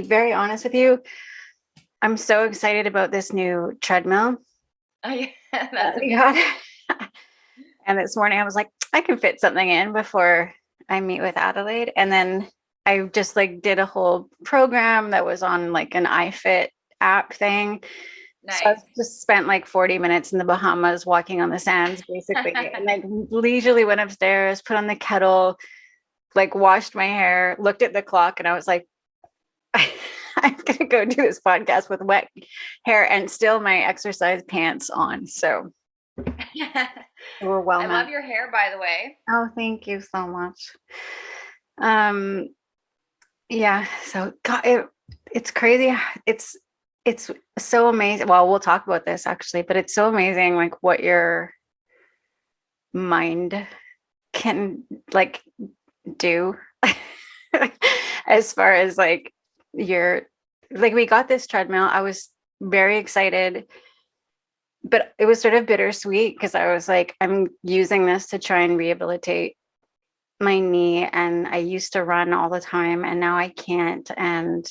be very honest with you, I'm so excited about this new treadmill. Oh, yeah, that's We amazing. got. And this morning I was like, I can fit something in before I meet with Adelaide. And then I just like did a whole program that was on like an iFit app thing. So I Nice. just spent like 40 minutes in the Bahamas walking on the sands basically. And like leisurely went upstairs, put on the kettle, like washed my hair, looked at the clock, and I was like, I'm gonna go do this podcast with wet hair and still my exercise pants on. So we're well I love met. your hair, by the way. Oh, thank you so much. Um, yeah, so God, it's crazy. It's so amazing. Well, we'll talk about this actually, but it's so amazing like what your mind can like do as far as like your like we got this treadmill. I was very excited, but it was sort of bittersweet because I was like, I'm using this to try and rehabilitate my knee, and I used to run all the time and now I can't. And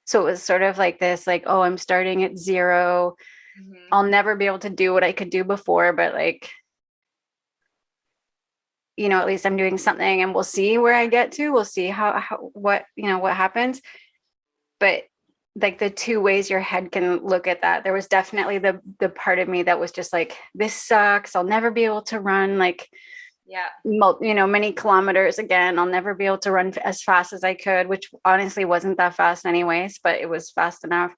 so it was sort of like this, like, oh, I'm starting at zero. Hmm. I'll never be able to do what I could do before, but like, at least I'm doing something and we'll see where I get to. We'll see how what, what happens. But like the two ways your head can look at that, there was definitely the part of me that was just like, this sucks. I'll never be able to run like Yeah. many kilometers again. I'll never be able to run as fast as I could, which honestly wasn't that fast anyways, but it was fast enough.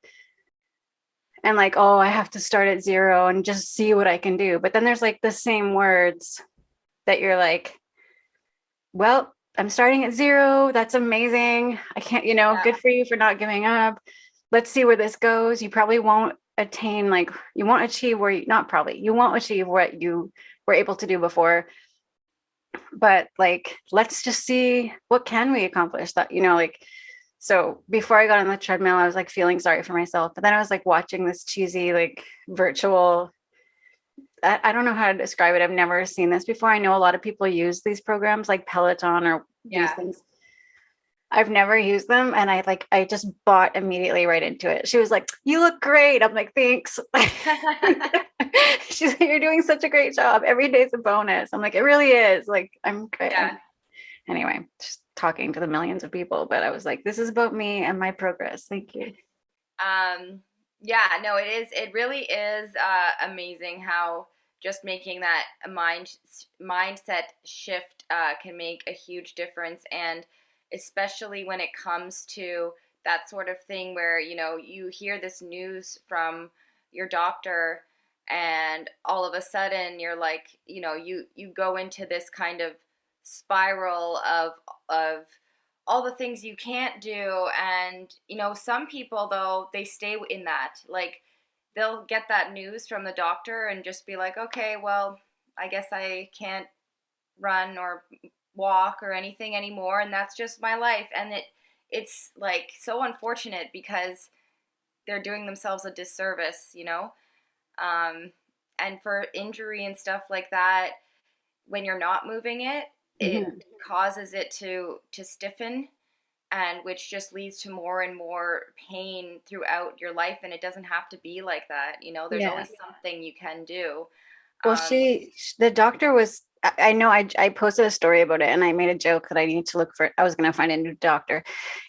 And like, oh, I have to start at zero and just see what I can do. But then there's like the same words that you're like, well, I'm starting at zero. That's amazing. I can't, Yeah. good for you for not giving up. Let's see where this goes. You probably won't attain, like, you won't achieve where you, not probably, you won't achieve what you were able to do before. But like, let's just see what can we accomplish that, like, so before I got on the treadmill, I was like feeling sorry for myself. But then I was like watching this cheesy, like virtual, I don't know how to describe it. I've never seen this before. I know a lot of people use these programs like Peloton or these Yeah. things. I've never used them. And I just bought immediately right into it. She was like, you look great. I'm like, thanks. She's like, you're doing such a great job. Every day's a bonus. I'm like, it really is. Like, I'm great. Yeah. Anyway, just talking to the millions of people, but I was like, this is about me and my progress. Thank you. Um, yeah, no, it really is amazing how just making that mindset shift can make a huge difference. And especially when it comes to that sort of thing where, you hear this news from your doctor and all of a sudden you're like, you go into this kind of spiral of all the things you can't do. And some people, though, they stay in that, like, they'll get that news from the doctor and just be like, okay, well, I guess I can't run or walk or anything anymore, and that's just my life. And it's like so unfortunate because they're doing themselves a disservice, um, and for injury and stuff like that, when you're not moving it, it Mhm. causes it to stiffen, and which just leads to more and more pain throughout your life. And it doesn't have to be like that. There's Yeah. always something you can do. Well, um, the doctor was, I know I posted a story about it and I made a joke that I need to look for, I was going to find a new doctor.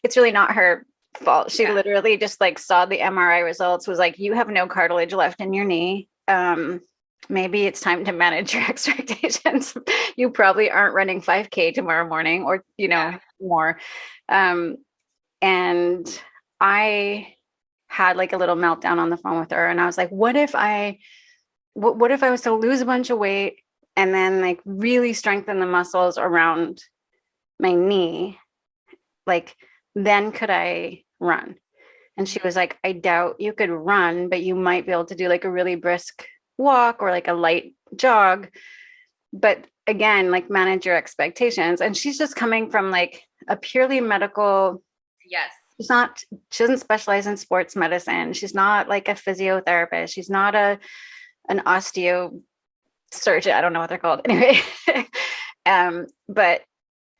It's really not her fault. She yeah. literally just like saw the MRI results, was like, you have no cartilage left in your knee. Maybe it's time to manage your expectations. You probably aren't running 5K tomorrow morning or, Yeah. more. Um, and I had like a little meltdown on the phone with her and I was like, what if I was to lose a bunch of weight and then like really strengthen the muscles around my knee? Like, then could I run? And she was Hmm. like, I doubt you could run, but you might be able to do like a really brisk walk or like a light jog. But again, like manage your expectations. And she's just coming from like a purely medical, Yes. she's not, she doesn't specialize in sports medicine. She's not like a physiotherapist. She's not an osteo surgeon. I don't know what they're called. Anyway, but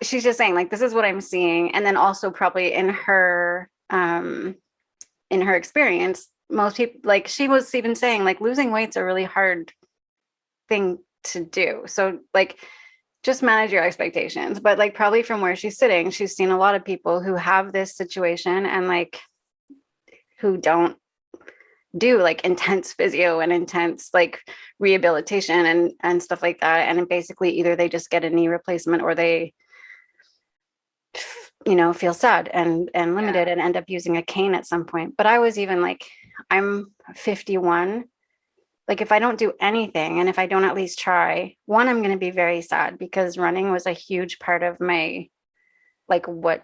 she's just saying like, this is what I'm seeing. And then also probably in her in her experience, most people, like she was even saying, like losing weight's a really hard thing to do. So like just manage your expectations. But like probably from where she's sitting, she's seen a lot of people who have this situation and like who don't do like intense physio and intense like rehabilitation and stuff like that. And basically either they just get a knee replacement or they feel sad and limited and end up using a cane at some point. But I was even like, I'm 51. Like if I don't do anything and if I don't at least try, one, I'm going to be very sad because running was a huge part of my, like what,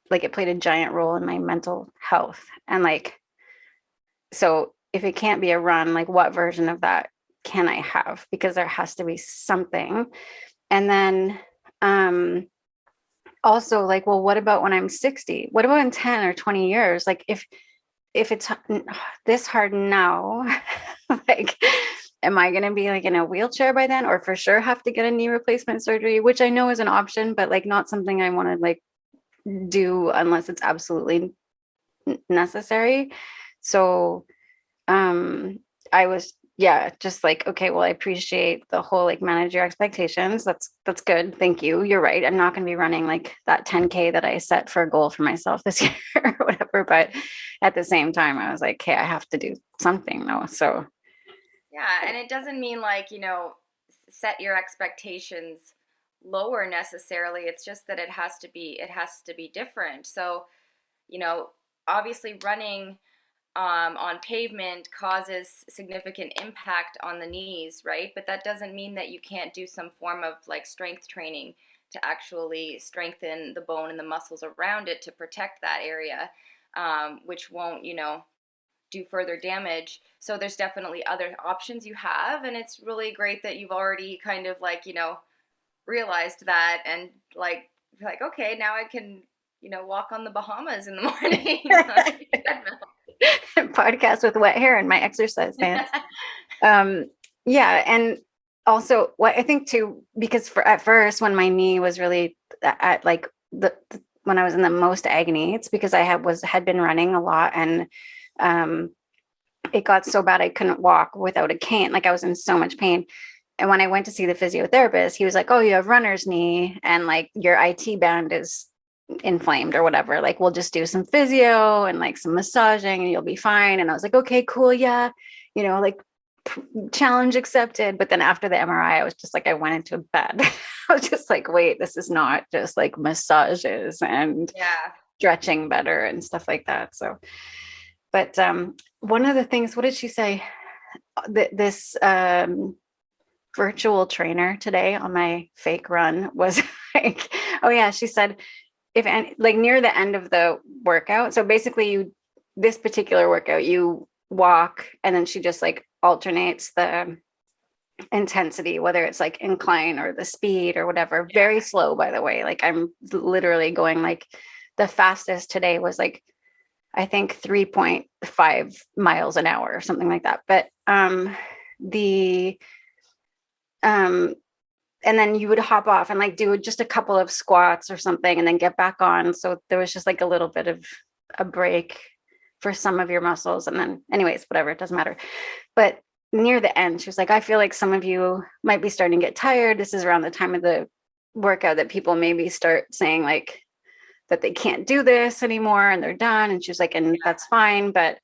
like it played a giant role in my mental health. And like, so if it can't be a run, like what version of that can I have? Because there has to be something. And then, also like, well, what about when I'm 60? What about in 10 or 20 years? Like if it's this hard now, like, am I going to be like in a wheelchair by then, or for sure have to get a knee replacement surgery, which I know is an option, but like not something I want to like do unless it's absolutely necessary. So, I was, yeah, just like, okay, well, I appreciate the whole like manage your expectations. That's good. Thank you. You're right. I'm not going to be running like that 10K that I set for a goal for myself this year or whatever. But at the same time, I was like, hey, I have to do something though. So Yeah, and it doesn't mean like, set your expectations lower necessarily. It's just that it has to be different. So, you know, obviously running on pavement causes significant impact on the knees, right? But that doesn't mean that you can't do some form of like strength training to actually strengthen the bone and the muscles around it to protect that area, which won't, do further damage. So there's definitely other options you have, and it's really great that you've already kind of like, realized that and like okay, now I can, walk on the Bahamas in the morning. podcast with wet hair and my exercise pants. Yeah. And also what I think too, because at first when my knee was really at like when I was in the most agony, it's because I had been running a lot and it got so bad I couldn't walk without a cane. Like I was in so much pain. And when I went to see the physiotherapist, he was like, oh, you have runner's knee and like your IT band is inflamed or whatever. Like we'll just do some physio and like some massaging and you'll be fine. And I was like, okay, cool. Yeah. Like challenge accepted. But then after the MRI, I was just like, I went into bed. I was just like, wait, this is not just like massages and stretching better and stuff like that. So, but one of the things, what did she say? This virtual trainer today on my fake run was like, oh yeah, she said, like near the end of the workout. So basically this particular workout, you walk and then she just like alternates the intensity, whether it's like incline or the speed or whatever, very slow, by the way. Like I'm literally going like the fastest today was like, I think 3.5 miles an hour or something like that. But and then you would hop off and like do just a couple of squats or something and then get back on. So there was just like a little bit of a break for some of your muscles. And then anyways, whatever, it doesn't matter. But near the end, she was like, I feel like some of you might be starting to get tired. This is around the time of the workout that people maybe start saying like that they can't do this anymore and they're done. And she was like, and that's fine. But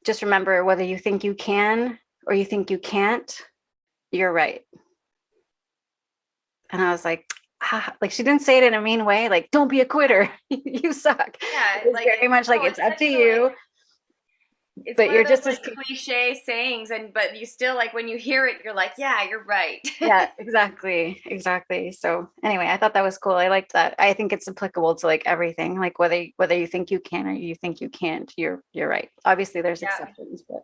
just remember, whether you think you can or you think you can't, you're right. And I was like, like she didn't say it in a mean way. Like, don't be a quitter. You suck. Yeah, it's like very much like it's up to you. It's but one you're of those just as cliche sayings, but you still like when you hear it, you're like, yeah, you're right. yeah, exactly. So anyway, I thought that was cool. I liked that. I think it's applicable to like everything. Like whether you think you can or you think you can't, you're right. Obviously, there's exceptions, but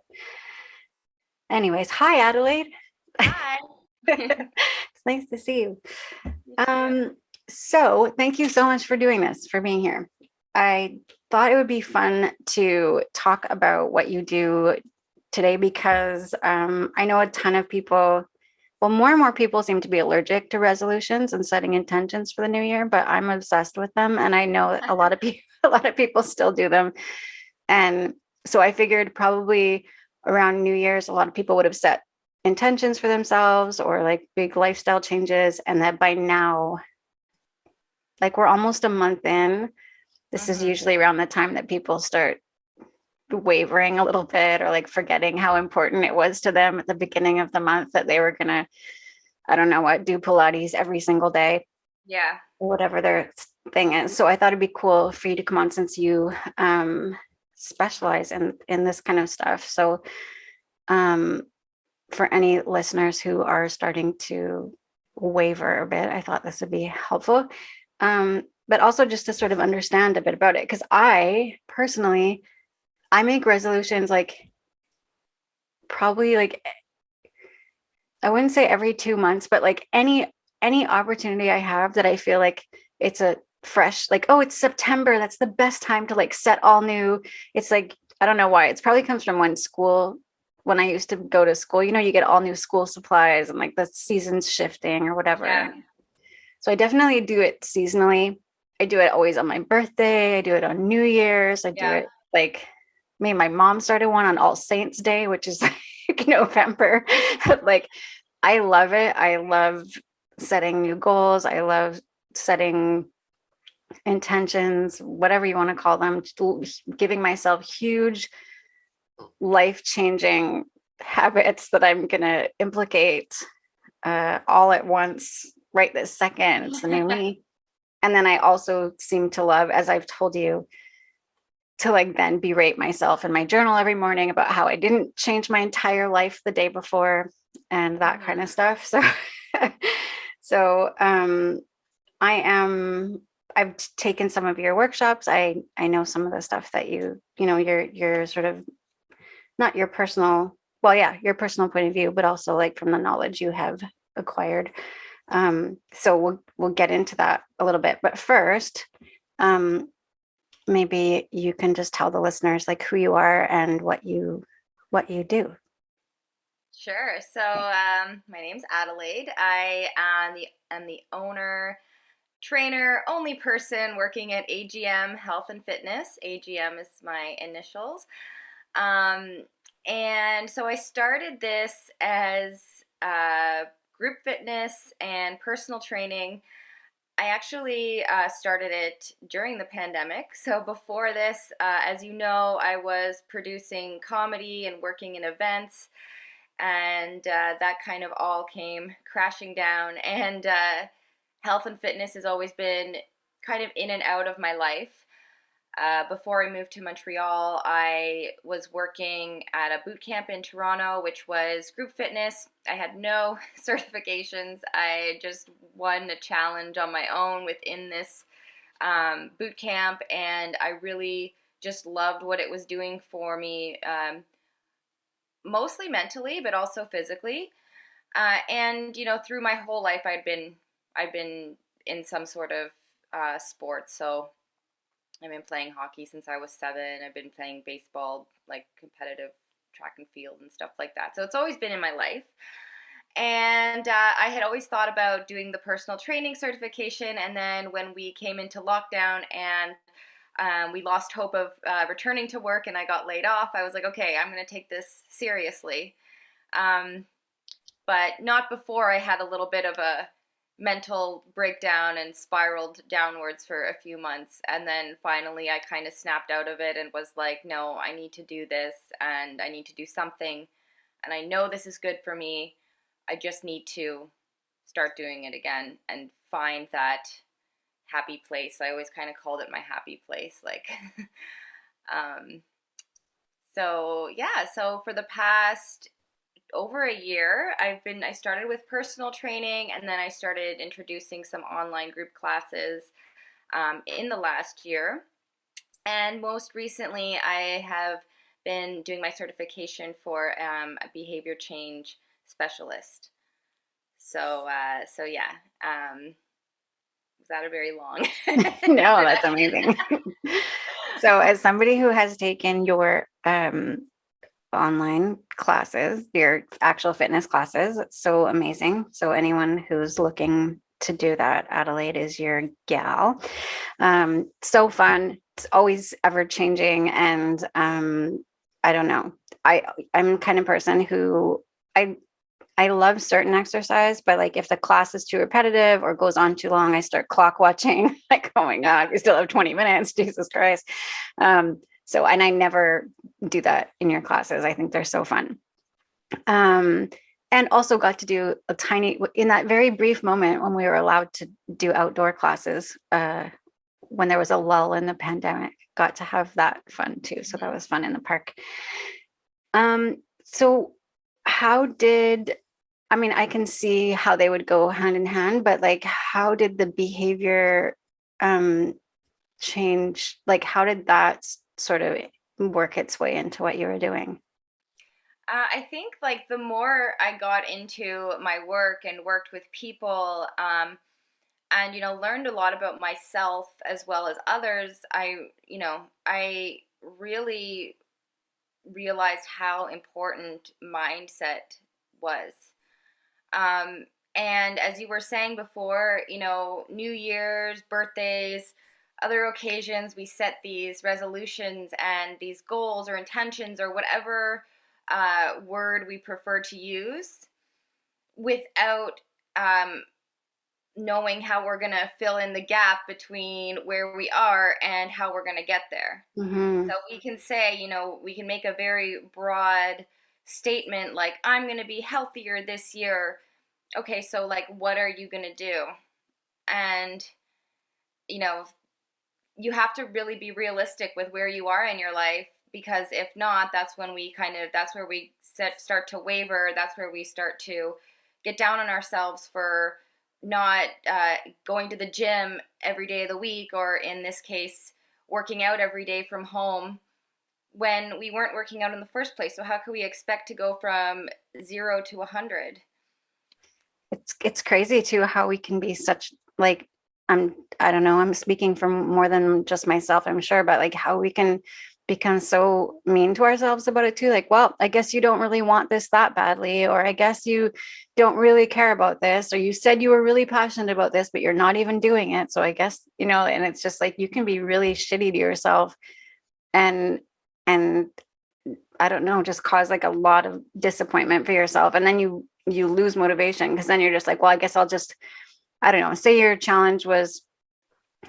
anyways, hi Adelaide. Hi. It's nice to see you. So thank you so much for doing this, for being here. I thought it would be fun to talk about what you do today because I know a ton of people, well, more and more people seem to be allergic to resolutions and setting intentions for the new year, but I'm obsessed with them. And I know a lot of people, a lot of people still do them. And so I figured probably around New Year's, a lot of people would have set intentions for themselves or like big lifestyle changes. And that by now, like we're almost a month in, this is usually around the time that people start wavering a little bit or like forgetting how important it was to them at the beginning of the month that they were going to, I don't know what, do Pilates every single day. Yeah. Or whatever their thing is. So I thought it'd be cool for you to come on since you specialize in this kind of stuff. So for any listeners who are starting to waver a bit, I thought this would be helpful. But also just to sort of understand a bit about it. Because I personally, I make resolutions like probably like, I wouldn't say every 2 months, but like any opportunity I have that I feel like it's a fresh, like, oh, it's September. That's the best time to like set all new. It's like, I don't know why. It's probably comes from when I used to go to school, you get all new school supplies and like the season's shifting or whatever. Yeah. So I definitely do it seasonally. I do it always on my birthday. I do it on New Year's. I do it like my mom started one on All Saints Day, which is like November. Like I love it. I love setting new goals. I love setting intentions, whatever you want to call them, giving myself huge life-changing habits that I'm going to implicate all at once right this second. It's the new me. And then I also seem to love, as I've told you, to like then berate myself in my journal every morning about how I didn't change my entire life the day before and that kind of stuff. So I've taken some of your workshops. I know some of the stuff that you're sort of not your personal, well, yeah, your personal point of view, but also like from the knowledge you have acquired. So we'll get into that a little bit, but first, maybe you can just tell the listeners like who you are and what you do. Sure. So my name's Adelaide. I am the owner, trainer, only person working at AGM Health and Fitness. AGM is my initials. And so I started this as group fitness and personal training. I actually started it during the pandemic. So before this, as you know, I was producing comedy and working in events, and that kind of all came crashing down. And health and fitness has always been kind of in and out of my life. Before I moved to Montreal, I was working at a boot camp in Toronto, which was group fitness. I had no certifications. I just won a challenge on my own within this boot camp, and I really just loved what it was doing for me, mostly mentally, but also physically. And through my whole life, I've been in some sort of sport. So I've been playing hockey since I was 7. I've been playing baseball, like competitive track and field and stuff like that. So it's always been in my life. And I had always thought about doing the personal training certification. And then when we came into lockdown and we lost hope of returning to work and I got laid off, I was like, okay, I'm going to take this seriously. But not before I had a little bit of a mental breakdown and spiraled downwards for a few months, and then finally I kind of snapped out of it and was like, no, I need to do this and I need to do something, and I know this is good for me. I just need to start doing it again and find that happy place. I always kind of called it my happy place, like so for the past over a year, I started with personal training, and then I started introducing some online group classes in the last year. And most recently, I have been doing my certification for a Behaviour Change Specialist. So yeah. Was that a very long? No, that's amazing. So as somebody who has taken your online classes, your actual fitness classes, it's so amazing. So anyone who's looking to do that, Adelaide is your gal. So fun. it's always ever changing. And I don't know. I'm kind of person who I I love certain exercise, but like if the class is too repetitive or goes on too long, I start clock watching. Like, oh my God, we still have 20 minutes. Jesus Christ. So, and I never do that in your classes. I think they're so fun. And also got to do a tiny, in that very brief moment when we were allowed to do outdoor classes, when there was a lull in the pandemic, got to have that fun too. So that was fun in the park. So how did, I mean, I can see how they would go hand in hand, but like, how did the behavior change? Like, how did that sort of work its way into what you were doing? I think like the more I got into my work and worked with people, and learned a lot about myself as well as others, I really realized how important mindset was. And as you were saying before, New Year's, birthdays, other occasions, we set these resolutions and these goals or intentions or whatever word we prefer to use without knowing how we're going to fill in the gap between where we are and how we're going to get there. Mm-hmm. So we can say, we can make a very broad statement like, I'm going to be healthier this year. Okay, so like, what are you going to do? And, you have to really be realistic with where you are in your life, because if not, that's when that's where we start to waver. That's where we start to get down on ourselves for not going to the gym every day of the week, or in this case, working out every day from home when we weren't working out in the first place. So how can we expect to go from 0 to 100? It's crazy too how we can be such like, I don't know, I'm speaking from more than just myself, I'm sure, but like how we can become so mean to ourselves about it too. Like, well, I guess you don't really want this that badly, or I guess you don't really care about this, or you said you were really passionate about this, but you're not even doing it. So I guess, and it's just like you can be really shitty to yourself and and I don't know, just cause like a lot of disappointment for yourself. And then you lose motivation, because then you're just like, well, I guess I'll just, I don't know, say your challenge was,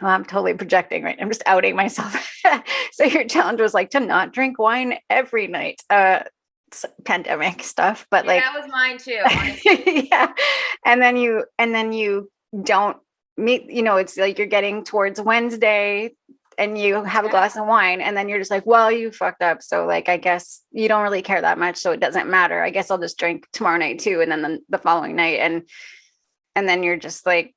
well, I'm totally projecting, right? I'm just outing myself. So your challenge was like to not drink wine every night. Pandemic stuff, but Yeah, like that was mine too, honestly. yeah. And then you don't meet, it's like you're getting towards Wednesday and you have a Yeah. glass of wine, and then you're just like, well, you fucked up. So like, I guess you don't really care that much. So it doesn't matter. I guess I'll just drink tomorrow night too. And then the following night. And then you're just like,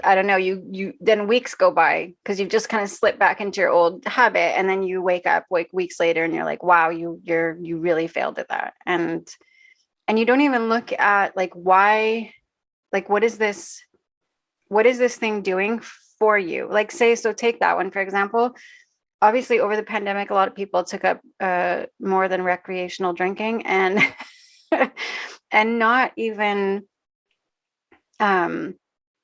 I don't know, you then weeks go by because you've just kind of slipped back into your old habit. And then you wake up like weeks later and you're like, wow, you really failed at that. And you don't even look at like, why, like, what is this thing doing for you? Like, say, so take that one, for example. Obviously, over the pandemic, a lot of people took up more than recreational drinking, and and not even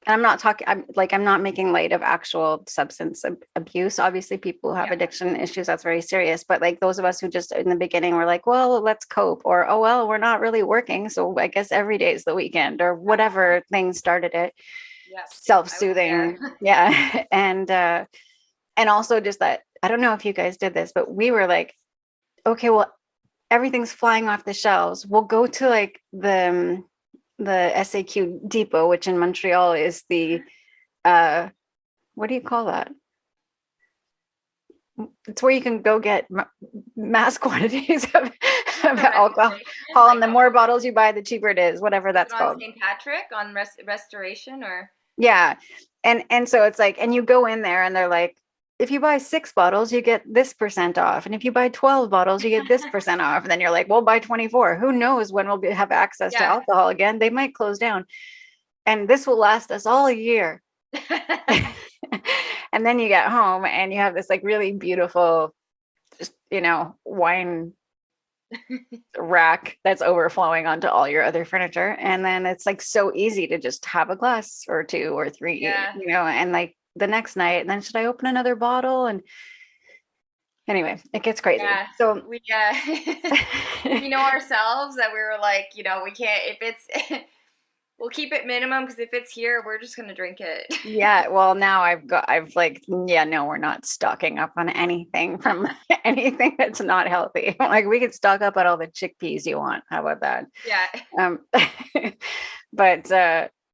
I'm not talking, I'm not making light of actual substance abuse. Obviously, people who have addiction issues, that's very serious. But like those of us who just in the beginning were like, well, let's cope, or, oh, well, we're not really working, so I guess every day is the weekend, or whatever thing started it. Yes, I was Self-soothing. there. Yeah. And also just that, I don't know if you guys did this, but we were like, okay, well, everything's flying off the shelves. We'll go to like the SAQ depot, which in Montreal is the what do you call that? It's where you can go get mass quantities of alcohol, and the more bottles you buy, the cheaper it is, whatever that's on called. St. Patrick on restoration, or Yeah. And so it's like, and you go in there and they're like, if you buy 6 bottles, you get this % off. And if you buy 12 bottles, you get this % off. And then you're like, well, buy 24. Who knows when we'll have access to alcohol again? They might close down. And this will last us all a year. And then you get home and you have this like really beautiful, just, wine rack that's overflowing onto all your other furniture. And then it's like so easy to just have a glass or 2 or 3, and like the next night? And then should I open another bottle? And anyway, it gets crazy. Yeah, So we we know ourselves that we were like, we can't if it's we'll keep it minimum because if it's here, we're just gonna drink it. yeah, well, now I've like, yeah, no, we're not stocking up on anything from anything that's not healthy. Like we could stock up on all the chickpeas you want. How about that? Yeah, Um, but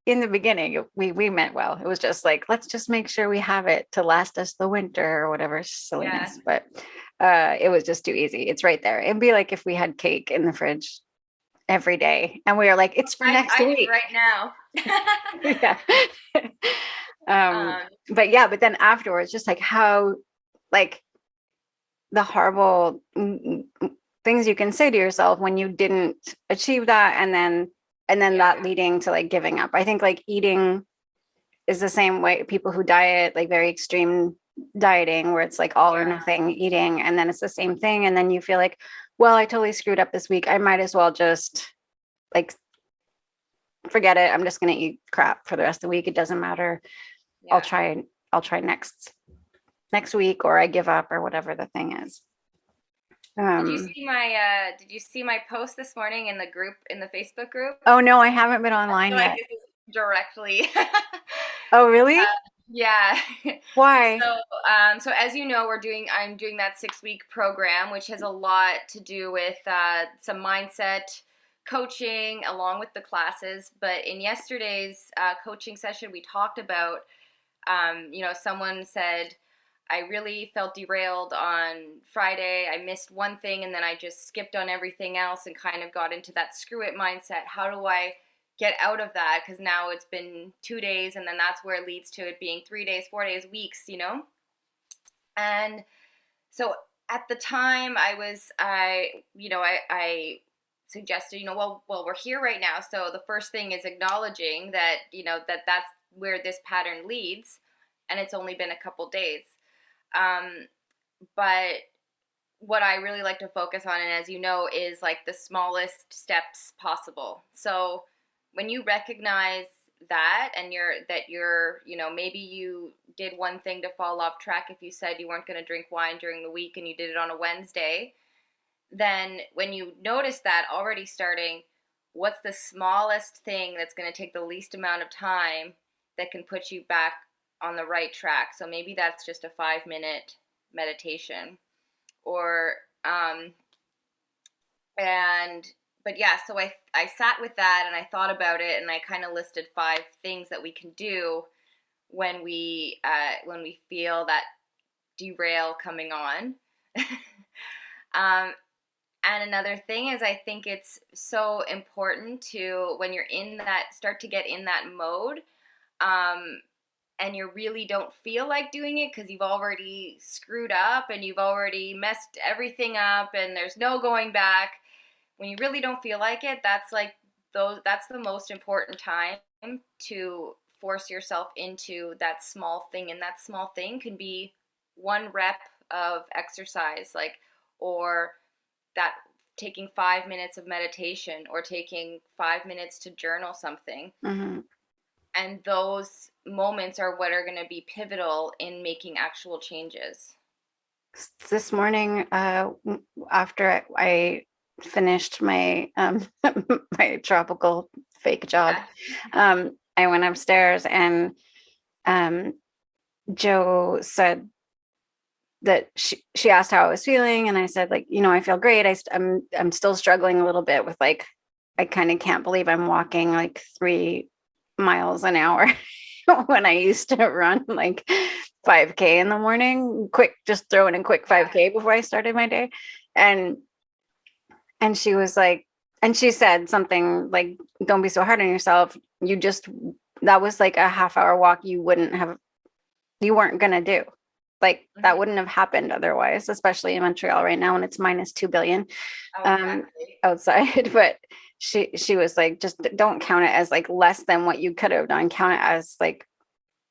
in the beginning, we meant well. It was just like, let's just make sure we have it to last us the winter or whatever yeah. silliness. But it was just too easy. It's right there. It'd be like if we had cake in the fridge every day and we were like, it's for next I do week. right now. Yeah. um, um, but then afterwards, just like how, like the horrible things you can say to yourself when you didn't achieve that, and then yeah, that leading to like giving up. I think like eating is the same way. People who diet, like very extreme dieting where it's like all or yeah, nothing eating, and then it's the same thing, and then you feel like, well, I totally screwed up this week, I might as well just like forget it, I'm just going to eat crap for the rest of the week, it doesn't matter, yeah. I'll try next week, or I give up, or whatever the thing is. Did you see my post this morning in the Facebook group? Oh no, I haven't been I online feel like yet. this is directly. Oh really? Yeah. Why? So as you know, I'm doing that 6-week program, which has a lot to do with some mindset coaching along with the classes. But in yesterday's coaching session, we talked about, someone said, I really felt derailed on Friday. I missed one thing and then I just skipped on everything else and kind of got into that screw it mindset. How do I get out of that? Because now it's been 2 days and then that's where it leads to it being 3 days, 4 days, weeks. And so at the time I suggested, well, we're here right now. So the first thing is acknowledging that, that's where this pattern leads. And it's only been a couple days. But what I really like to focus on, and as you know, is like the smallest steps possible. So when you recognize that and maybe you did one thing to fall off track. If you said you weren't going to drink wine during the week and you did it on a Wednesday, then when you notice that already starting, what's the smallest thing that's going to take the least amount of time that can put you back on the right track? So maybe that's just a 5-minute meditation or so I sat with that and I thought about it and I kind of listed 5 things that we can do when we feel that derail coming on. And another thing is I think it's so important to, when you're start to get in that mode, and you really don't feel like doing it because you've already screwed up and you've already messed everything up and there's no going back. When you really don't feel like it, that's the most important time to force yourself into that small thing. And that small thing can be 1 rep of exercise, or that taking 5 minutes of meditation or taking 5 minutes to journal something. Mm-hmm. And those moments are what are going to be pivotal in making actual changes. This morning, after I finished my my tropical fake job, I went upstairs and Joe said that she asked how I was feeling, and I said, like, I feel great. I'm still struggling a little bit with, like, I kind of can't believe I'm walking like 3 miles an hour when I used to run like 5K in the morning, just throwing in quick 5K before I started my day. And she was like, and she said something like, don't be so hard on yourself. That was like a half-hour walk you weren't going to do. Like that wouldn't have happened otherwise, especially in Montreal right now when it's minus 2 billion outside. But she was like, just don't count it as like less than what you could have done. Count it as like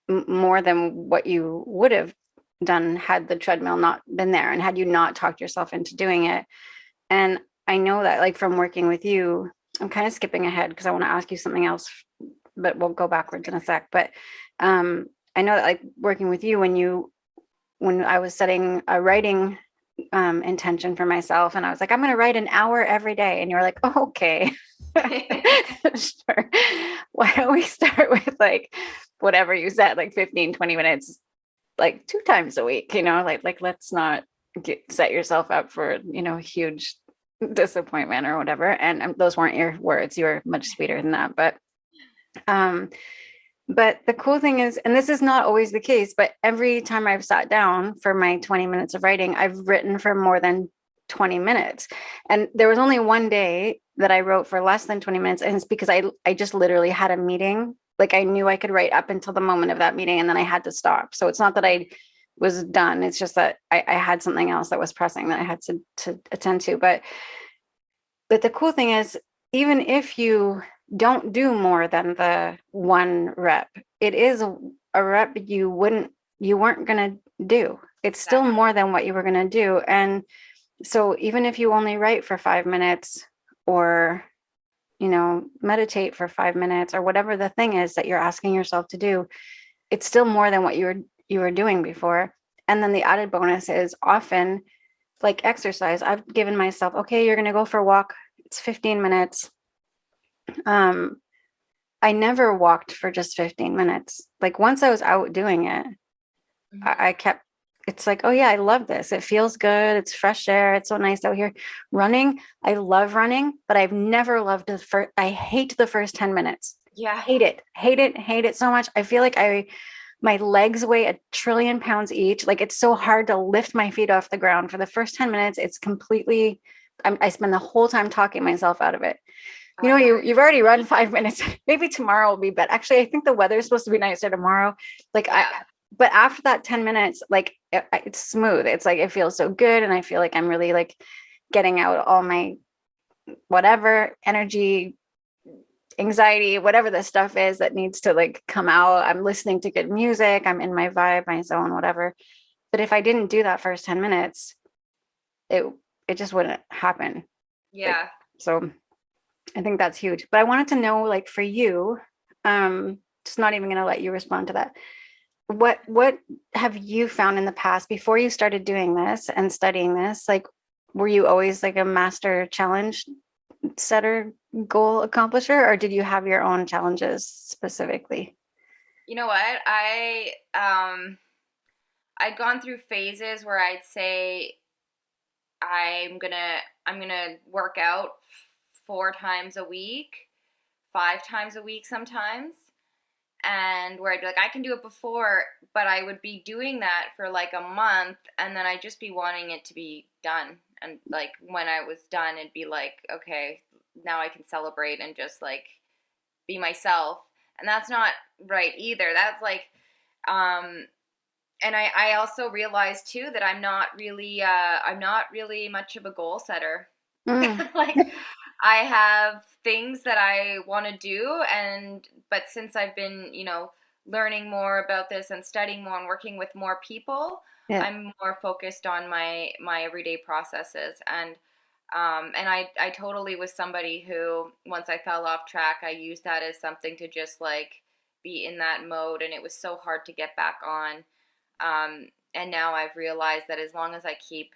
more than what you would have done had the treadmill not been there and had you not talked yourself into doing it. And I know that, like, from working with you, I'm kind of skipping ahead because I want to ask you something else, but we'll go backwards in a sec. But I know that like working with you when I was setting a writing intention for myself and I was like, I'm going to write an hour every day. And you're like, oh, okay, sure. Why don't we start with like whatever you said, like 15, 20 minutes, like 2 times a week, like let's not set yourself up for, huge disappointment or whatever. And those weren't your words. You were much sweeter than that. Um, but the cool thing is, and this is not always the case, but every time I've sat down for my 20 minutes of writing, I've written for more than 20 minutes. And there was only one day that I wrote for less than 20 minutes. And it's because I just literally had a meeting. Like I knew I could write up until the moment of that meeting and then I had to stop. So it's not that I was done. It's just that I had something else that was pressing that I had to attend to. But the cool thing is, even if you don't do more than the one rep, it is a rep you weren't going to do. It's still more than what you were going to do. And so even if you only write for 5 minutes or, meditate for 5 minutes or whatever the thing is that you're asking yourself to do, it's still more than what you were doing before. And then the added bonus is often like exercise. I've given myself, okay, you're going to go for a walk. It's 15 minutes. I never walked for just 15 minutes. Like once I was out doing it, I kept, it's like, oh yeah, I love this. It feels good. It's fresh air. It's so nice out here. Running, I love running, but I've never loved I hate the first 10 minutes. Yeah. Hate it so much. I feel like my legs weigh 1,000,000,000,000 pounds each. Like it's so hard to lift my feet off the ground for the first 10 minutes. It's completely, I spend the whole time talking myself out of it. You've already run 5 minutes. Maybe tomorrow will be better. Actually, I think the weather is supposed to be nicer tomorrow. But after that 10 minutes, like it's smooth. It's like, it feels so good. And I feel like I'm really like getting out all my whatever energy, anxiety, whatever the stuff is that needs to like come out. I'm listening to good music. I'm in my vibe, my zone, whatever. But if I didn't do that first 10 minutes, it just wouldn't happen. Yeah. So I think that's huge. But I wanted to know, like for you, just not even going to let you respond to that. What have you found in the past before you started doing this and studying this? Like, were you always like a master challenge setter, goal accomplisher, or did you have your own challenges specifically? You know what? I'd gone through phases where I'd say I'm gonna work out 4 times a week, 5 times a week sometimes. And where I'd be like, I can do it before, but I would be doing that for like a month and then I'd just be wanting it to be done. And like when I was done, it'd be like, okay, now I can celebrate and just like be myself. And that's not right either. That's like, and I also realized too that I'm not really much of a goal setter. Like I have things that I want to do, but since I've been, learning more about this and studying more and working with more people, Yeah. I'm more focused on my everyday processes. And I totally was somebody who, once I fell off track, I used that as something to just like be in that mode, and it was so hard to get back on. And now I've realized that as long as I keep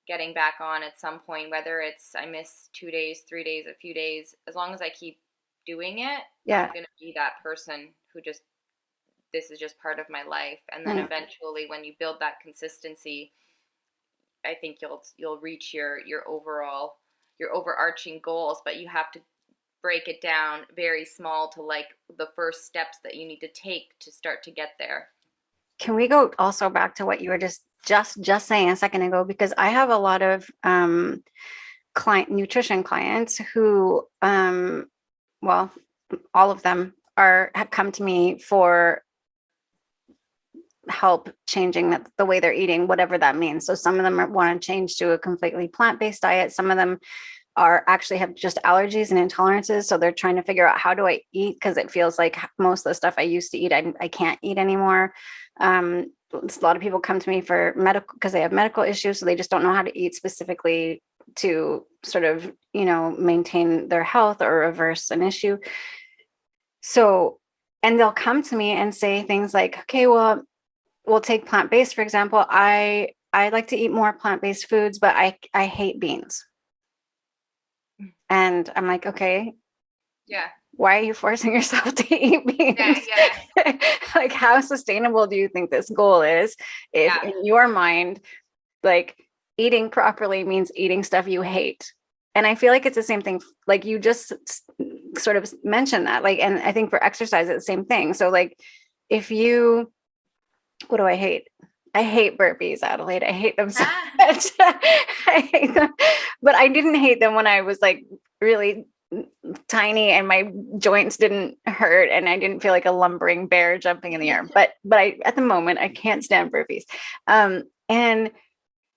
getting back on at some point, whether it's I miss 2 days, 3 days, a few days, as long as I keep doing it, Yeah. I'm going to be that person who just, this is just part of my life. And then eventually when you build that consistency, I think you'll reach your overarching goals, but you have to break it down very small to like the first steps that you need to take to start to get there. Can we go also back to what you were just saying a second ago? Because I have a lot of nutrition clients who, well, all of them have come to me for help changing the way they're eating, whatever that means. So some of them want to change to a completely plant-based diet. Some of them actually have just allergies and intolerances. So they're trying to figure out, how do I eat? Because it feels like most of the stuff I used to eat, I can't eat anymore. A lot of people come to me for medical, because they have medical issues. So they just don't know how to eat specifically to sort of, maintain their health or reverse an issue. So and they'll come to me and say things like, okay, well, we'll take plant-based, for example. I like to eat more plant-based foods, but I hate beans. And I'm like, okay, Yeah. why are you forcing yourself to eat Yeah. beans? Yeah. Like, how sustainable do you think this goal is if Yeah. in your mind, like, eating properly means eating stuff you hate? And I feel like it's the same thing, like you just sort of mentioned that, like, and I think for exercise, it's the same thing. So like, if you, what do I hate? I hate burpees, Adelaide. I hate them so Ah. much. I hate them. But I didn't hate them when I was like really tiny and my joints didn't hurt and I didn't feel like a lumbering bear jumping in the air. But I, at the moment, I can't stand burpees. And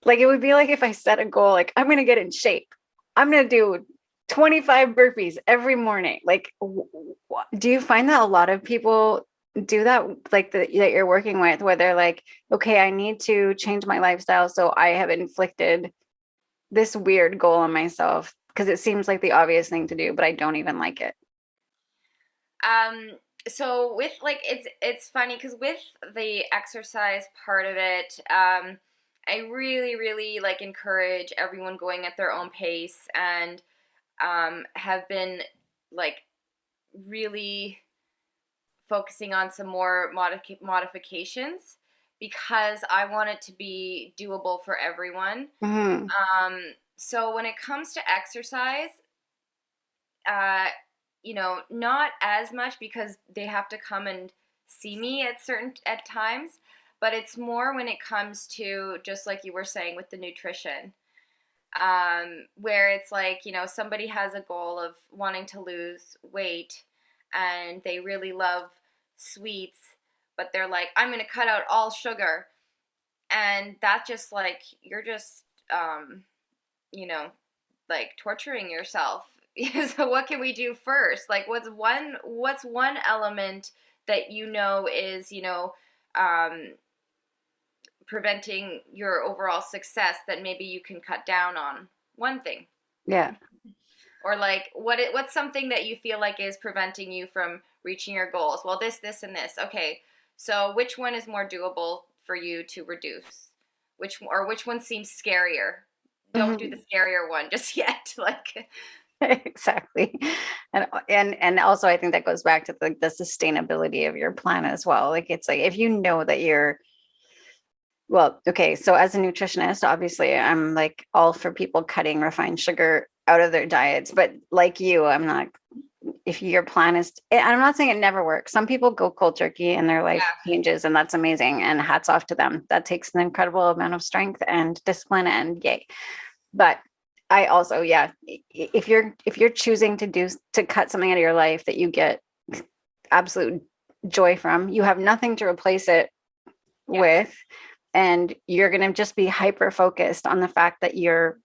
like, it would be like if I set a goal, like, I'm going to get in shape. I'm going to do 25 burpees every morning. Like, do you find that a lot of people do that? Like that you're working with, where they're like, okay, I need to change my lifestyle. So I have inflicted this weird goal on myself because it seems like the obvious thing to do, but I don't even like it. Um, so with like it's funny because with the exercise part of it, I really like encourage everyone going at their own pace and have been like really focusing on some more modifications because I want it to be doable for everyone. Mm-hmm. So when it comes to exercise, uh, not as much because they have to come and see me at times, but it's more when it comes to just like you were saying with the nutrition, where it's like somebody has a goal of wanting to lose weight, and they really love sweets, but they're like, I'm gonna cut out all sugar, and that just like you're just you know like torturing yourself. So what can we do first? Like what's one element that is um, preventing your overall success that maybe you can cut down on one thing? Yeah. Or like what's something that you feel like is preventing you from reaching your goals? Well, this and this. Okay, so which one is more doable for you to reduce? Which one seems scarier? Don't do the Mhm. scarier one just yet. Like, Exactly. And also I think that goes back to the sustainability of your plan as well. Like, it's like, if you know that you're, well, okay, so as a nutritionist, obviously I'm like all for people cutting refined sugar out of their diets, but like you, I'm not, if your plan is, and I'm not saying it never works. Some people go cold turkey and their life yeah, changes, and that's amazing, and hats off to them. That takes an incredible amount of strength and discipline, and yay. But I also, yeah, if you're choosing to cut something out of your life that you get absolute joy from, you have nothing to replace it yes, with, and you're going to just be hyper focused on the fact that you're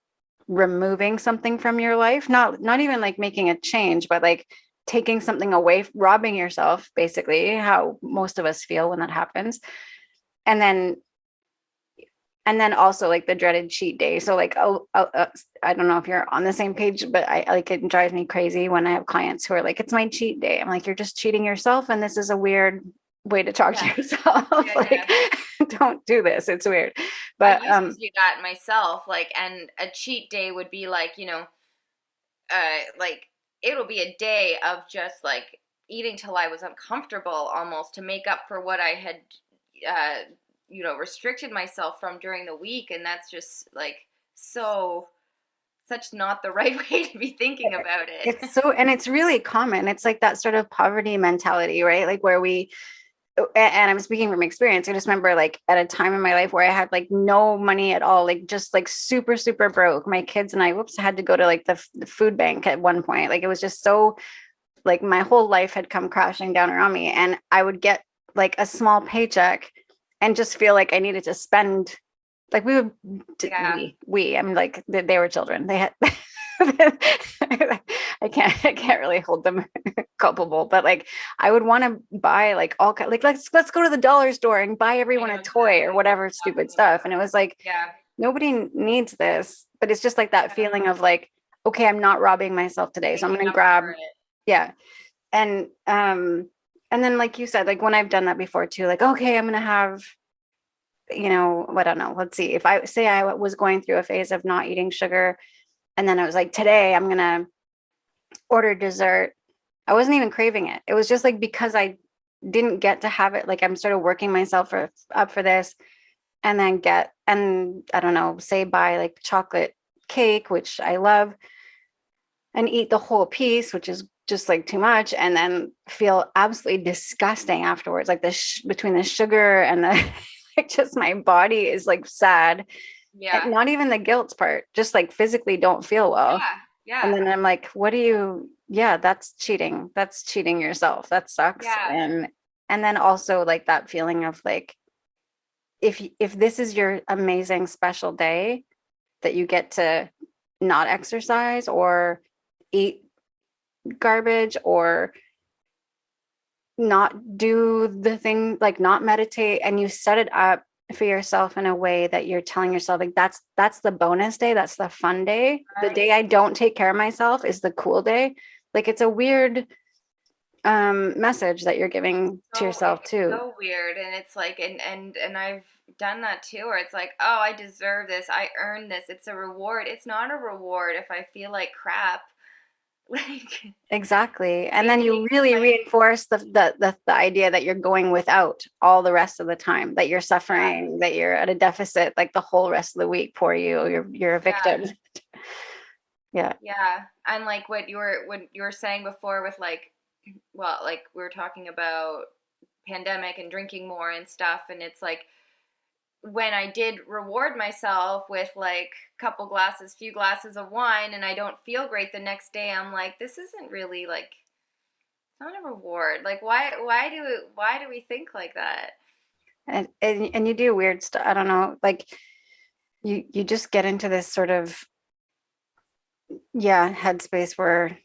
removing something from your life, not even like making a change, but like taking something away, robbing yourself, basically how most of us feel when that happens. And then also like the dreaded cheat day. So like, I don't know if you're on the same page, but I like, it drives me crazy when I have clients who are like, it's my cheat day. I'm like, you're just cheating yourself, and this is a weird way to talk to yeah, yourself. yeah, yeah. Like, don't do this. It's weird. I But used to do that myself. Like, and a cheat day would be like, like it'll be a day of just like eating till I was uncomfortable almost to make up for what I had, restricted myself from during the week. And that's just like such not the right way to be thinking about it. it's so, and it's really common. It's like that sort of poverty mentality, right? Like, where we, and I'm speaking from experience. I just remember like at a time in my life where I had like no money at all, like just like super, super broke. My kids and I, had to go to like the food bank at one point. Like, it was just so, like, my whole life had come crashing down around me, and I would get like a small paycheck and just feel like I needed to spend, like, we would, Yeah. I mean, like, they were children. They had, I can't really hold them culpable, but like, I would want to buy like like, let's go to the dollar store and buy I everyone know a toy or exactly what whatever you're stupid talking about. stuff. And it was like, Yeah. nobody needs this, but it's just like that Yeah. feeling of like, okay, I'm not robbing myself today, so I'm Making going to up grab, for it. yeah. And and then like you said, like when I've done that before too, like, okay, I'm gonna have, I don't know, let's see, if I say I was going through a phase of not eating sugar, and then I was like, today I'm gonna order dessert. I wasn't even craving it. It was just like because I didn't get to have it, like I'm sort of working myself up for this, and then and I don't know, say buy like chocolate cake, which I love, and eat the whole piece, which is just like too much, and then feel absolutely disgusting afterwards, like between the sugar and the like, just my body is like sad, and Yeah. not even the guilt part, just like physically don't feel well. Yeah. And Yeah. then I'm like, what do you, yeah, that's cheating yourself, that sucks. Yeah. And then also like that feeling of like, if this is your amazing special day that you get to not exercise or eat garbage or not do the thing, like not meditate, and you set it up for yourself in a way that you're telling yourself like that's the bonus day, that's the fun day, the Right. day I don't take care of myself is the cool day. Like it's a weird message that you're giving to So yourself it's too. so weird, and it's like, and I've done that too, where it's like, oh, I deserve this, I earned this, it's a reward. It's not a reward if I feel like crap. Like, Exactly. And then taking you really like, reinforce the idea that you're going without all the rest of the time, that you're yeah, suffering, that you're at a deficit like the whole rest of the week. Poor you, you're a yeah, victim. Yeah. yeah. And like what you were saying before with like, well, like we were talking about pandemic and drinking more and stuff, and it's like when I did reward myself with like a couple glasses, few glasses of wine, and I don't feel great the next day, I'm like, this isn't really like, it's not a reward. Like, why do we think like that? And you do weird stuff. I don't know, like you just get into this sort of, yeah, headspace where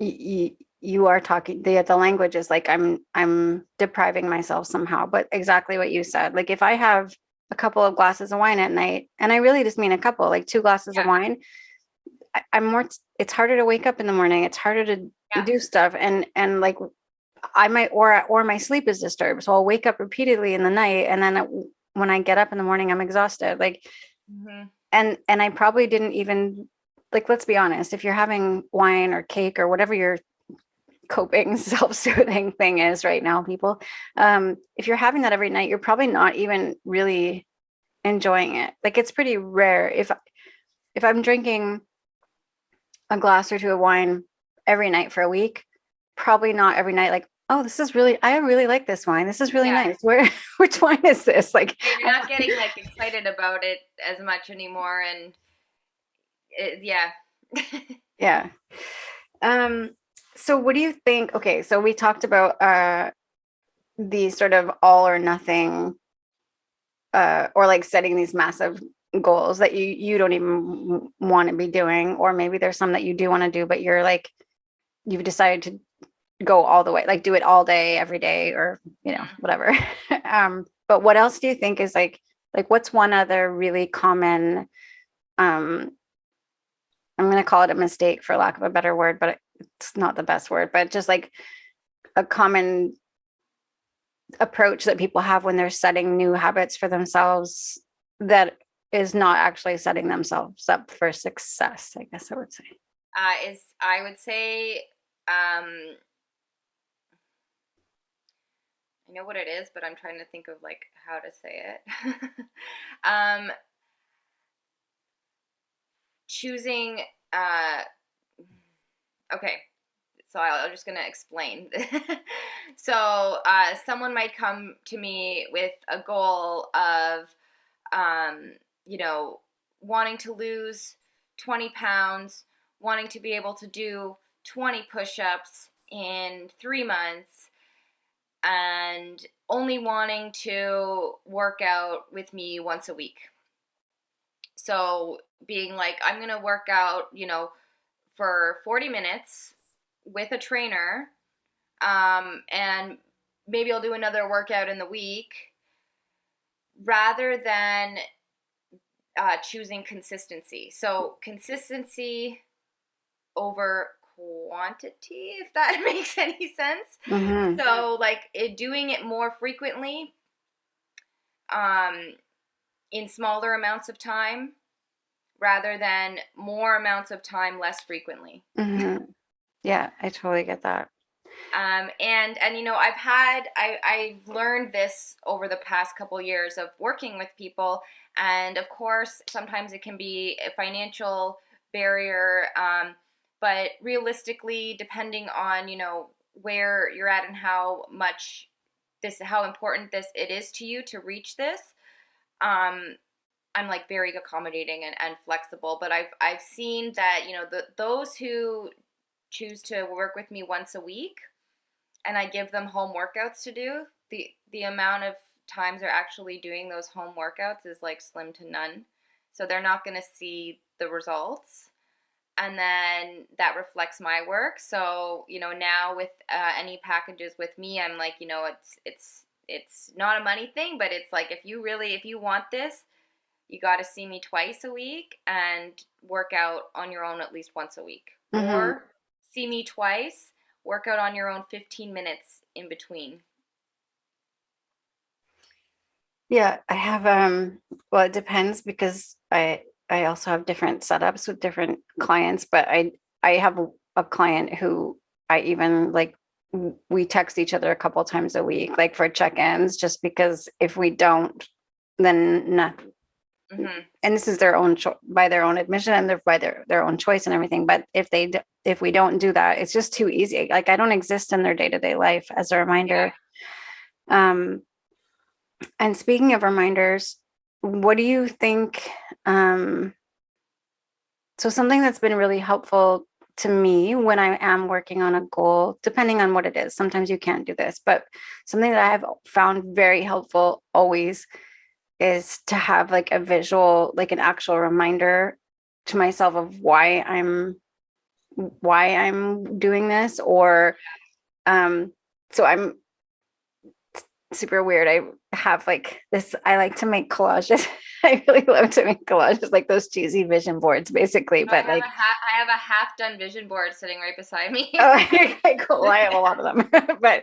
you are talking, the language is like I'm depriving myself somehow, but exactly what you said, like if I have a couple of glasses of wine at night, and I really just mean a couple, like two glasses of Yeah, wine, I'm more, it's harder to wake up in the morning, it's harder to yeah, do stuff, and like I might, or my sleep is disturbed, so I'll wake up repeatedly in the night, and then when I get up in the morning I'm exhausted, like, hmm, and I probably didn't even, like, let's be honest, if you're having wine or cake or whatever your coping self-soothing thing is right now, people, if you're having that every night, you're probably not even really enjoying it. Like it's pretty rare, if I'm drinking a glass or two of wine every night for a week, probably not every night like, oh, this is really, I really like this wine, this is really yeah. nice, where which wine is this, like, Yeah, you're not getting like excited about it as much anymore, and yeah. yeah. um so what do you think, okay, so we talked about the sort of all or nothing, or like setting these massive goals that you don't even want to be doing, or maybe there's some that you do want to do, but you're like, you've decided to go all the way, like do it all day every day, or whatever. But what else do you think is like what's one other really common, um I'm going to call it a mistake for lack of a better word, but it's not the best word, but just like a common approach that people have when they're setting new habits for themselves that is not actually setting themselves up for success, I guess I would say. Is I would say, I know what it is, but I'm trying to think of like how to say it. um, choosing. Okay, so I'm just gonna explain. So someone might come to me with a goal of, um, you know, wanting to lose 20 pounds, wanting to be able to do 20 push-ups in 3 months, and only wanting to work out with me once a week. So being like, I'm going to work out, for 40 minutes with a trainer, and maybe I'll do another workout in the week, rather than choosing consistency. So consistency over quantity, if that makes any sense. Mm-hmm. So like doing it more frequently, um, in smaller amounts of time rather than more amounts of time less frequently. Mm-hmm. Yeah, I totally get that. And you know, I've learned this over the past couple years of working with people, and of course sometimes it can be a financial barrier, but realistically, depending on, you know, where you're at and how important this it is to you to reach this, um, I'm like very accommodating and flexible. But I've seen that, you know, those who choose to work with me once a week and I give them home workouts to do, the amount of times they're actually doing those home workouts is like slim to none. So they're not going to see the results. And then that reflects my work. So, you know, now with any packages with me, I'm like, you know, it's not a money thing, but it's like, if you want this, you got to see me twice a week and work out on your own at least once a week. Mm-hmm. Or see me twice, work out on your own 15 minutes in between. Yeah, I have well, it depends because I also have different setups with different clients, but I have a client who I even like we text each other a couple times a week, like for check-ins, just because if we don't, then not. Mm-hmm. And this is their own by their own admission and they're by their own choice and everything. But if we don't do that, it's just too easy. Like I don't exist in their day-to-day life as a reminder. Yeah. And speaking of reminders, what do you think? So something that's been really helpful to me when I am working on a goal, depending on what it is, sometimes you can't do this, but something that I have found very helpful always is to have like a visual, like an actual reminder to myself of why I'm doing this, or so I'm super weird. I have like this, I like to make collages. I really love to make collages, like those cheesy vision boards, basically. But like, I have a half done vision board sitting right beside me. oh, okay, cool. I have a lot of them, but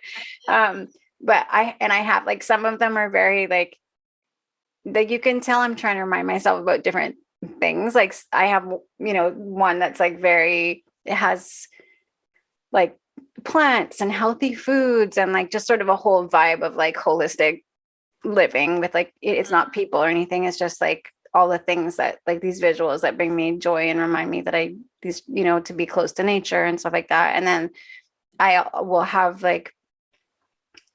I have like some of them are very like you can tell I'm trying to remind myself about different things. Like I have, you know, one that's like it has like plants and healthy foods and like just sort of a whole vibe of like holistic living with like it's not people or anything, it's just like all the things that like these visuals that bring me joy and remind me that you know, to be close to nature and stuff like that. And then I will have like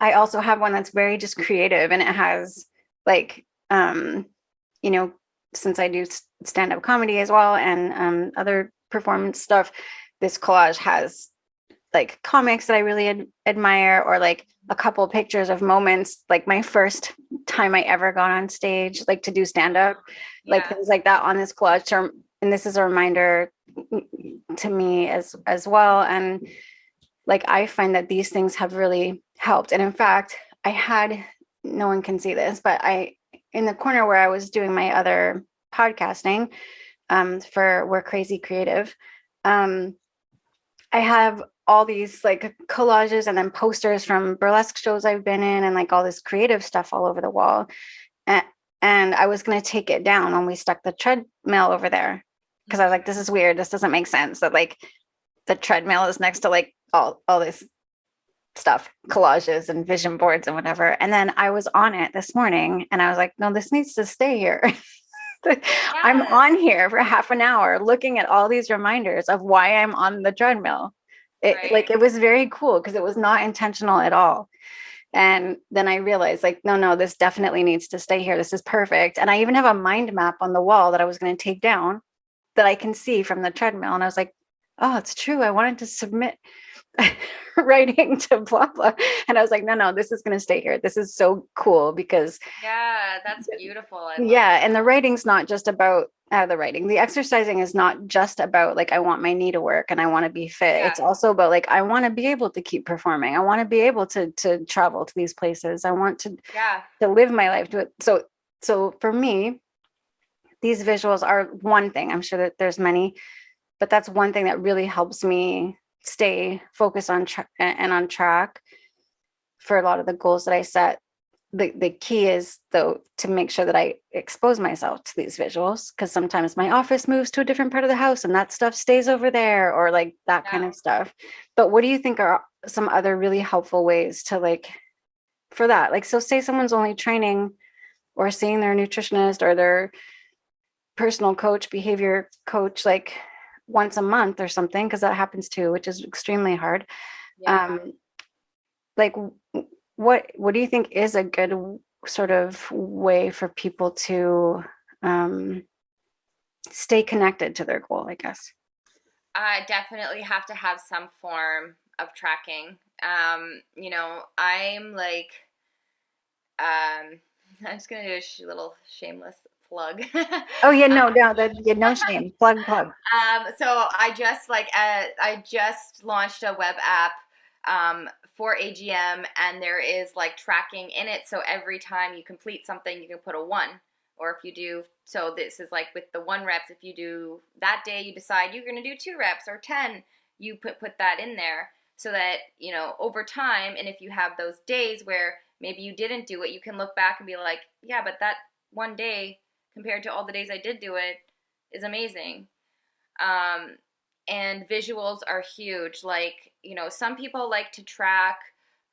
I also have one that's very just creative, and it has like you know, since I do stand-up comedy as well and other performance stuff, this collage has like comics that I really admire, or like a couple pictures of moments, like my first time I ever got on stage, like to do stand up, like things like that on this collage term. And this is a reminder to me as well. And like, I find that these things have really helped. And in fact, I had, no one can see this, but in the corner where I was doing my other podcasting, for We're Crazy Creative, I have all these like collages and then posters from burlesque shows I've been in and like all this creative stuff all over the wall. And I was going to take it down when we stuck the treadmill over there, because I was like, this is weird. This doesn't make sense that like the treadmill is next to like all this stuff, collages and vision boards and whatever. And then I was on it this morning and I was like, no, this needs to stay here. I'm on here for half an hour looking at all these reminders of why I'm on the treadmill. Like it was very cool because it was not intentional at all. And then I realized like, no, this definitely needs to stay here. This is perfect. And I even have a mind map on the wall that I was going to take down that I can see from the treadmill. And I was like, oh, it's true. I wanted to submit writing to blah, blah. And I was like, no, this is going to stay here. This is so cool because that's beautiful. And the writing's not just about the exercising is not just about like, I want my knee to work and I want to be fit. It's also about like, I want to be able to keep performing. I want to be able to travel to these places. I want to live my life to it. So for me, these visuals are one thing. I'm sure that there's many, but that's one thing that really helps me stay focused on and on track for a lot of the goals that I set. The key is, though, to make sure that I expose myself to these visuals, because sometimes my office moves to a different part of the house and that stuff stays over there, or like that kind of stuff. But what do you think are some other really helpful ways to, like, for that? Like, so say someone's only training or seeing their nutritionist or their personal coach, behavior coach, like once a month or something, because that happens too, which is extremely hard. Yeah. Like, what do you think is a good sort of way for people to stay connected to their goal, I guess? I definitely have to have some form of tracking. You know, I'm like, I'm just gonna do a little shameless plug. Oh yeah, no shame. Plug. So I just launched a web app for AGM, and there is like tracking in it. So every time you complete something, you can put a 1. Or if you do, so this is like with the 1 reps, if you do that day, you decide you're going to do 2 reps or 10, you put that in there so that, you know, over time, and if you have those days where maybe you didn't do it, you can look back and be like, yeah, but that one day compared to all the days I did do it is amazing. And visuals are huge. Like, you know, some people like to track,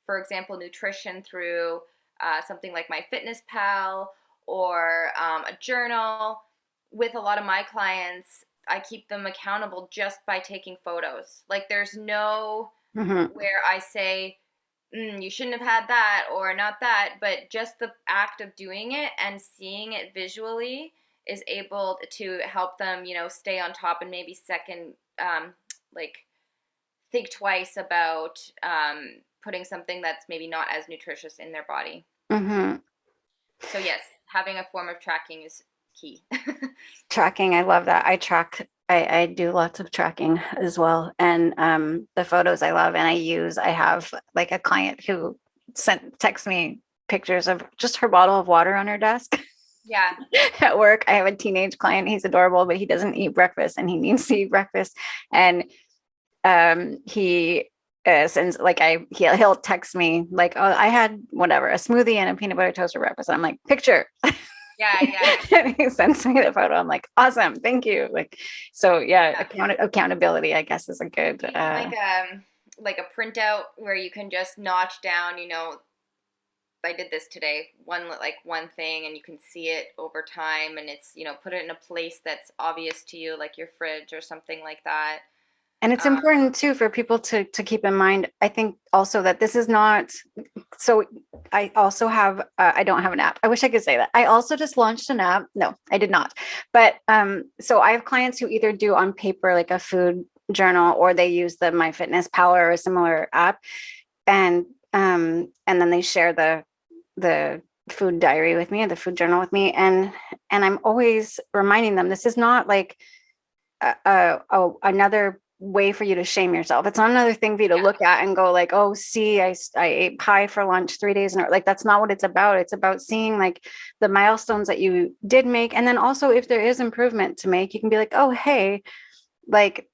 for example, nutrition through something like MyFitnessPal or a journal. With a lot of my clients, I keep them accountable just by taking photos. Like, there's no where I say, you shouldn't have had that or not that, but just the act of doing it and seeing it visually is able to help them, you know, stay on top, and maybe second, like, think twice about putting something that's maybe not as nutritious in their body. So yes, having a form of tracking is key. Tracking, I love that. I do lots of tracking as well. And the photos I love, and I have like a client who text me pictures of just her bottle of water on her desk. Yeah. At work. I have a teenage client. He's adorable, but he doesn't eat breakfast and he needs to eat breakfast. And he sends like he'll text me like, oh, I had whatever, a smoothie and a peanut butter toast for breakfast. And I'm like, picture. Yeah. And he sends me the photo. I'm like, awesome, thank you. Like, so yeah. Accountability, I guess, is a good like a printout where you can just notch down, you know, I did this today, one thing, and you can see it over time, and it's, you know, put it in a place that's obvious to you, like your fridge or something like that. And it's important too for people to keep in mind, I think also, that this is not, so I also have, I don't have an app. I wish I could say that. I also just launched an app. No, I did not. But so I have clients who either do on paper, like a food journal, or they use the MyFitnessPal or a similar app. And then they share the food diary with me, or the food journal with me. And I'm always reminding them, this is not like another way for you to shame yourself. It's not another thing for you to look at and go like, oh, see, I ate pie for lunch 3 days in a row. Like, that's not what it's about. It's about seeing like the milestones that you did make. And then also, if there is improvement to make, you can be like, oh, hey, like,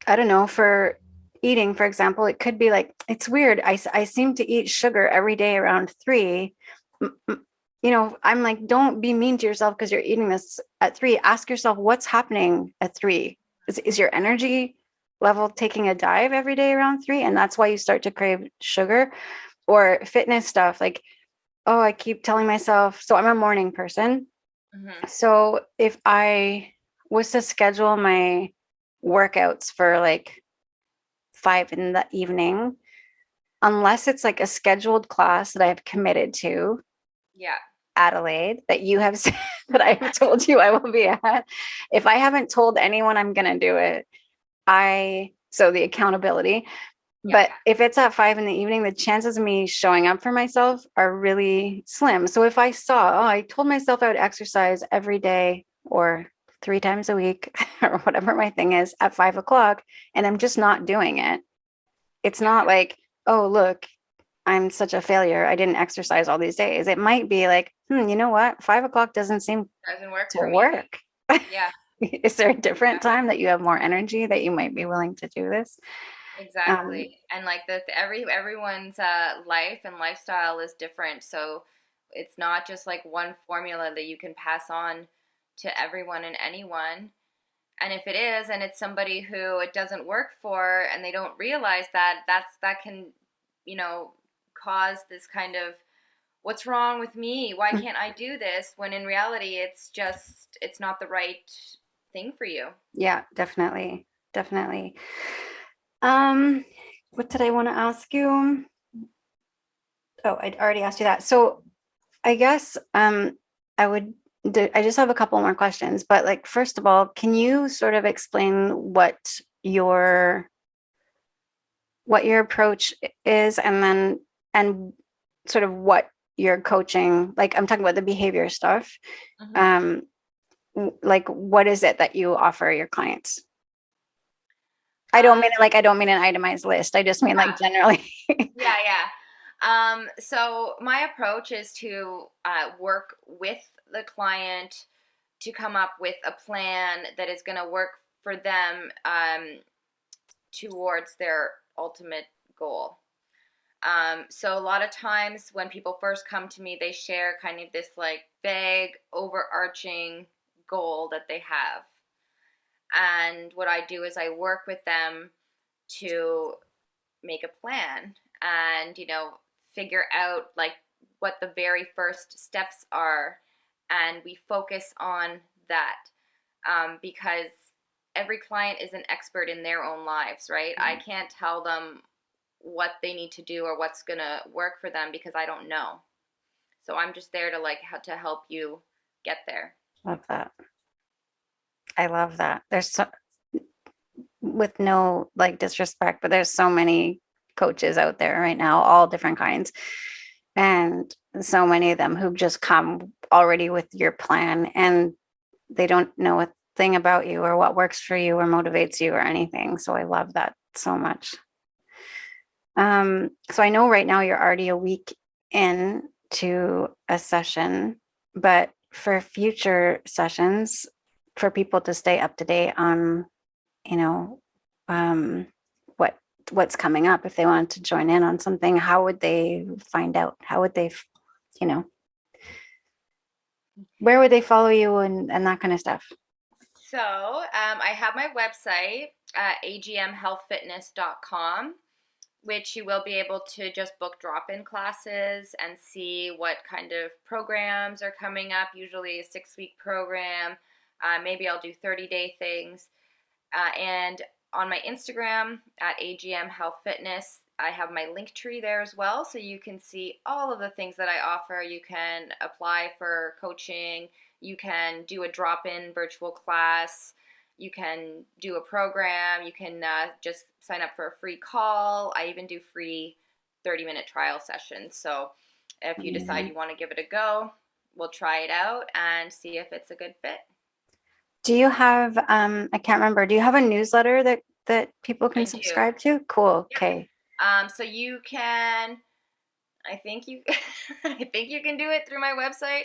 I don't know, for eating, for example, it could be like, it's weird. I seem to eat sugar every day around 3. You know, I'm like, don't be mean to yourself because you're eating this at 3. Ask yourself, what's happening at 3? Is your energy level taking a dive every day around 3? And that's why you start to crave sugar. Or fitness stuff, like, oh, I keep telling myself, so I'm a morning person. So if I was to schedule my workouts for like 5 in the evening, unless it's like a scheduled class that I have committed to, Adelaide, that you have said that I have told you I will be at, if I haven't told anyone I'm going to do it, so the accountability. But if it's at 5 in the evening, the chances of me showing up for myself are really slim. So if I I told myself I would exercise every day or 3 times a week or whatever my thing is at 5 o'clock, and I'm just not doing it, it's not like, oh, look, I'm such a failure, I didn't exercise all these days. It might be like, you know what? 5 o'clock doesn't work to work. Yeah. Is there a different time that you have more energy that you might be willing to do this? Exactly. And like everyone's life and lifestyle is different. So it's not just like one formula that you can pass on to everyone and anyone. And if it is, and it's somebody who it doesn't work for and they don't realize that, that can, you know, cause this kind of, what's wrong with me? Why can't I do this? When in reality it's not the right thing for you. Yeah, definitely. Definitely. Um, what did I want to ask you? Oh, I'd already asked you that. So I guess I would I just have a couple more questions, but like first of all, can you sort of explain your what your approach is, and then and sort of what your coaching, like I'm talking about the behavior stuff. Mm-hmm. Um like what is it that you offer your clients? Um, I don't mean an itemized list. I just mean like yeah, generally. yeah. So my approach is to work with the client to come up with a plan that is going to work for them towards their ultimate goal. So a lot of times when people first come to me, they share kind of this like vague, overarching goal that they have. And what I do is I work with them to make a plan and, you know, figure out like what the very first steps are. And we focus on that because every client is an expert in their own lives, right? I can't tell them what they need to do or what's going to work for them because I don't know. So I'm just there to like to help you get there. Love that. I love that. There's so, with no like disrespect, but there's so many coaches out there right now, all different kinds. And so many of them who just come already with your plan, and they don't know a thing about you or what works for you or motivates you or anything. So I love that so much. So I know right now you're already a week in to a session, but for future sessions, for people to stay up to date on, you know, um, what what's coming up, if they wanted to join in on something, how would they find out? How would they, you know, where would they follow you and that kind of stuff? So I have my website, agmhealthfitness.com, which you will be able to just book drop-in classes and see what kind of programs are coming up, usually a 6-week program. Maybe I'll do 30-day things. And on my Instagram at AGM Health Fitness, I have my link tree there as well. So you can see all of the things that I offer. You can apply for coaching. You can do a drop-in virtual class. You can do a program. You can just sign up for a free call. I even do free 30-minute trial sessions. So if you decide Amazing. you want to give it a go, we'll try it out and see if it's a good fit. Do you have, I can't remember, do you have a newsletter that people can I do. subscribe to? Cool. Yep. Okay. So you can, I think you, I think you can do it through my website.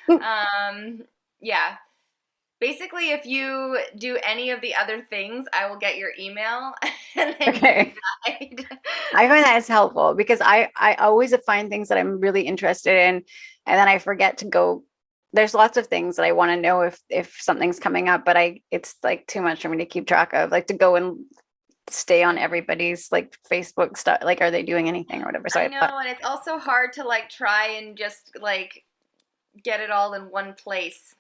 Um, yeah. Basically, if you do any of the other things, I will get your email and then you Okay. decide. I find that is helpful because I always find things that I'm really interested in, and then I forget to go. There's lots of things that I want to know if something's coming up, but it's like too much for me to keep track of, like to go and stay on everybody's like Facebook stuff. Like, are they doing anything or whatever? So I I thought, know, and it's also hard to like try and just like get it all in one place.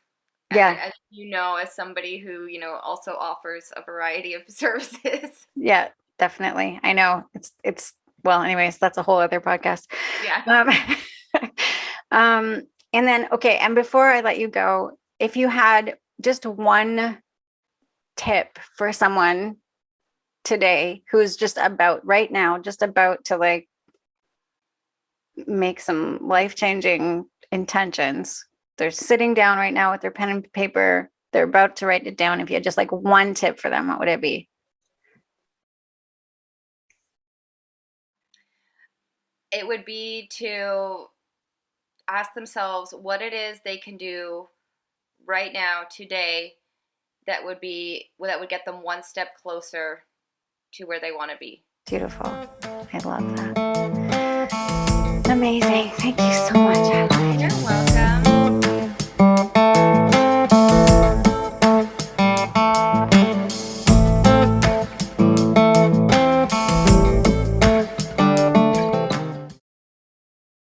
yeah, As you know, as somebody who, you know, also offers a variety of services. yeah, definitely. I know it's well, anyways, that's a whole other podcast. Yeah. Um, and then okay, and before I let you go, if you had just one tip for someone today who's just about right now, just about to like make some life-changing intentions. They're sitting down right now with their pen and paper. They're about to write it down. If you had just like one tip for them, what would it be? It would be to ask themselves what it is they can do right now, today, that would get them one step closer to where they want to be. Beautiful. I love that. Amazing. Thank you so much, Adelaide. You're welcome.